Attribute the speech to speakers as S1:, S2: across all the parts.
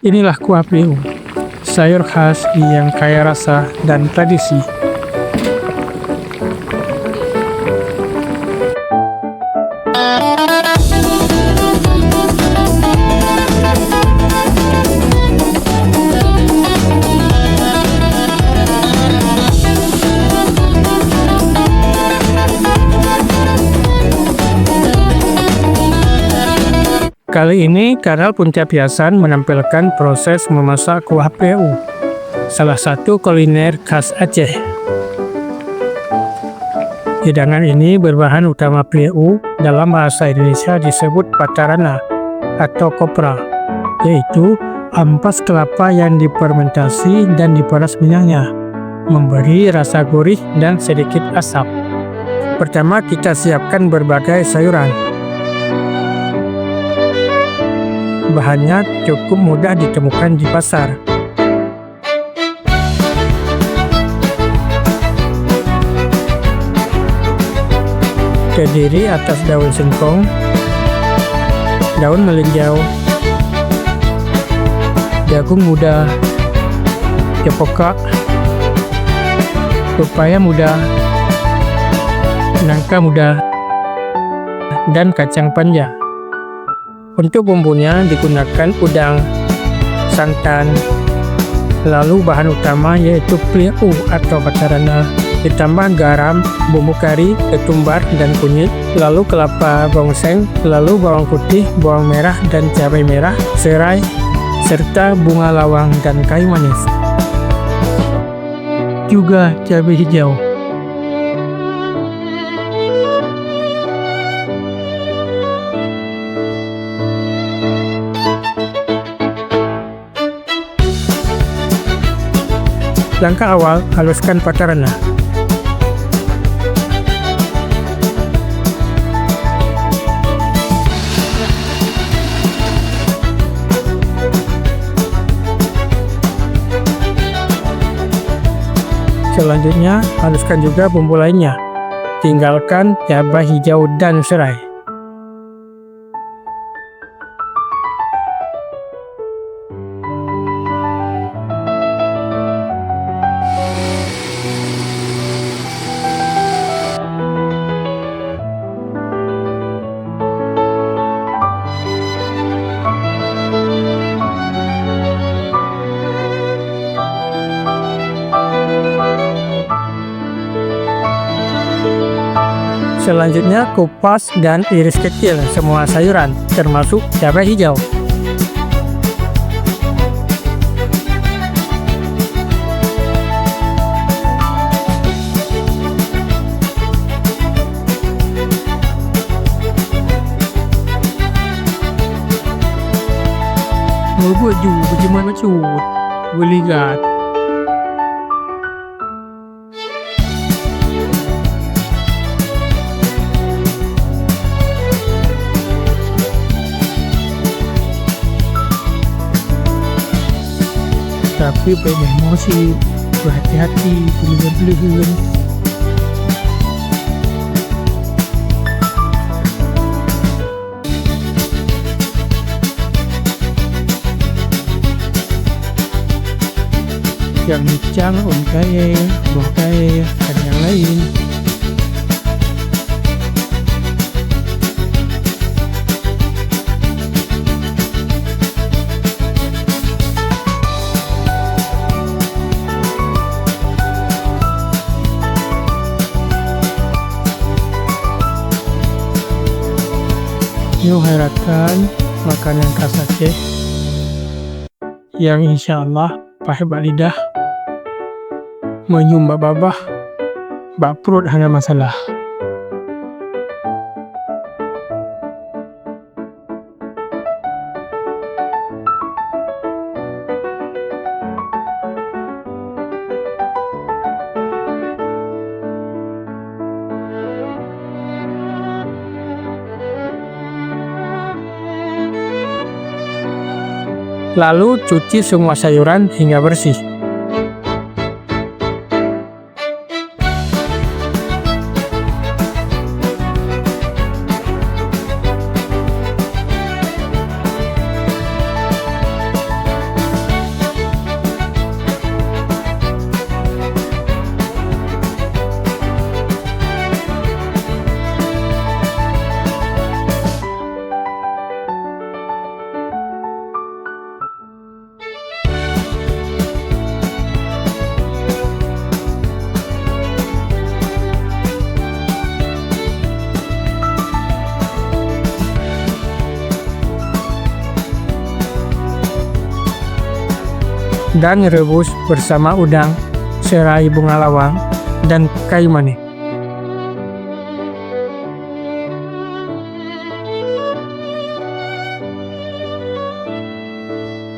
S1: Inilah kuah priu, sayur khas yang kaya rasa dan tradisi. Kali ini kanal Puncak Hiasan menampilkan proses memasak kuah priu, salah satu kuliner khas Aceh. Hidangan ini berbahan utama priu, dalam bahasa Indonesia disebut patarana atau kopra, yaitu ampas kelapa yang difermentasi dan diperas minyaknya, memberi rasa gurih dan sedikit asam. Pertama, kita siapkan berbagai sayuran. Bahannya cukup mudah ditemukan di pasar. Terdiri atas daun singkong, daun melinjau, jagung muda, cempaka, pepaya muda, nangka muda, dan kacang panjang. Untuk bumbunya digunakan udang, santan, lalu bahan utama yaitu priu atau patarana, ditambah garam, bumbu kari, ketumbar, dan kunyit, lalu kelapa gongseng, lalu bawang putih, bawang merah, dan cabai merah, serai, serta bunga lawang dan kayu manis. Juga cabai hijau. Langkah awal, haluskan patarana. Selanjutnya, haluskan juga bumbu lainnya. Tinggalkan cabai hijau dan serai. Selanjutnya, kupas dan iris kecil semua sayuran, termasuk cabai hijau. Buat juga bagaimana cut? Boleh lihat. Tapi banyak emosi, berhati-hati, beli-beli. Yang dicang, ungkaye, bokaye, dan yang lain. Yuk harapkan makanan khas Aceh yang insya Allah pahit bak lidah, menyum bak babah, bak perut hanya masalah. Lalu cuci semua sayuran hingga bersih. dan rebus bersama udang, serai bunga lawang, dan kayu manis.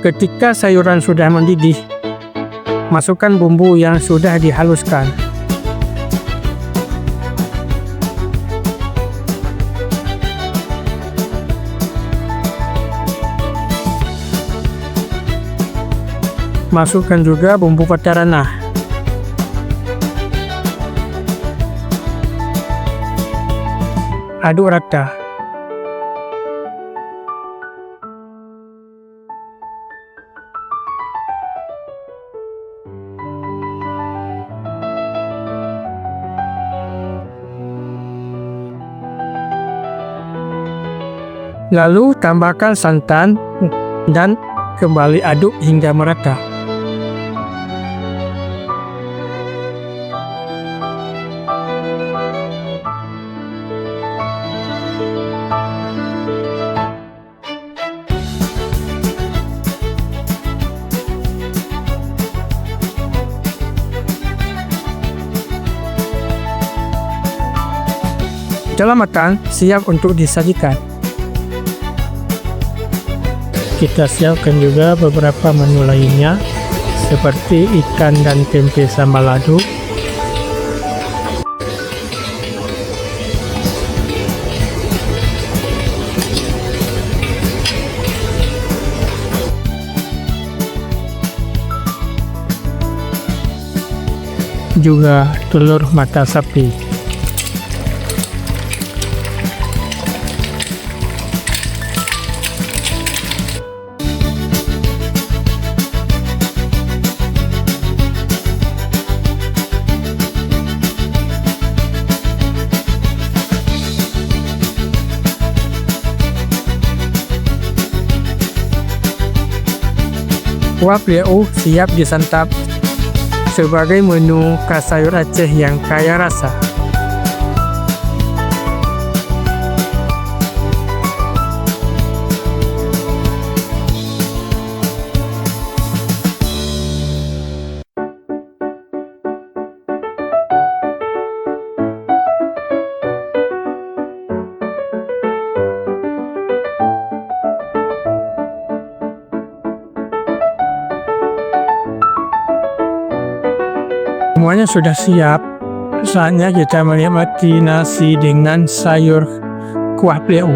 S1: Ketika sayuran sudah mendidih, masukkan bumbu yang sudah dihaluskan. Masukkan juga bumbu pata ranah. Aduk rata. Lalu tambahkan santan dan kembali aduk hingga merata. Setelah matang, siap untuk disajikan. Kita siapkan juga beberapa menu lainnya seperti ikan dan tempe sambal lado, juga telur mata sapi. Kuah Pliau siap disantap sebagai menu khas sayur Aceh yang kaya rasa. Semuanya sudah siap, saatnya kita menikmati nasi dengan sayur kuah Pliau.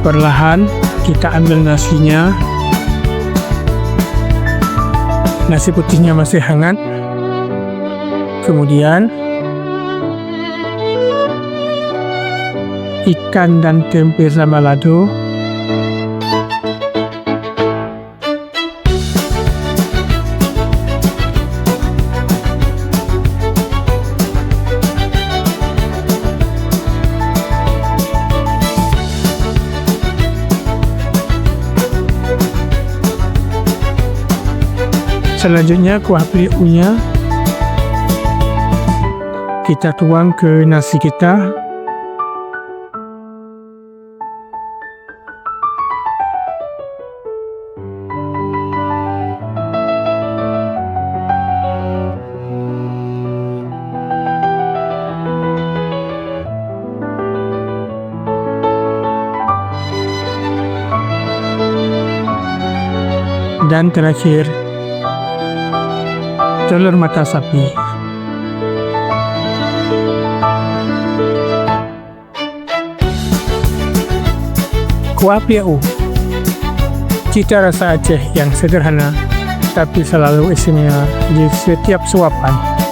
S1: Perlahan kita ambil nasinya. Nasi putihnya masih hangat. Kemudian ikan dan tempe sambal lado. Selanjutnya kuah Pliau-nya kita tuang ke nasi kita. Dan terakhir, telur mata sapi. Kuah piau, cita rasa Aceh yang sederhana tapi selalu istimewa di setiap suapan.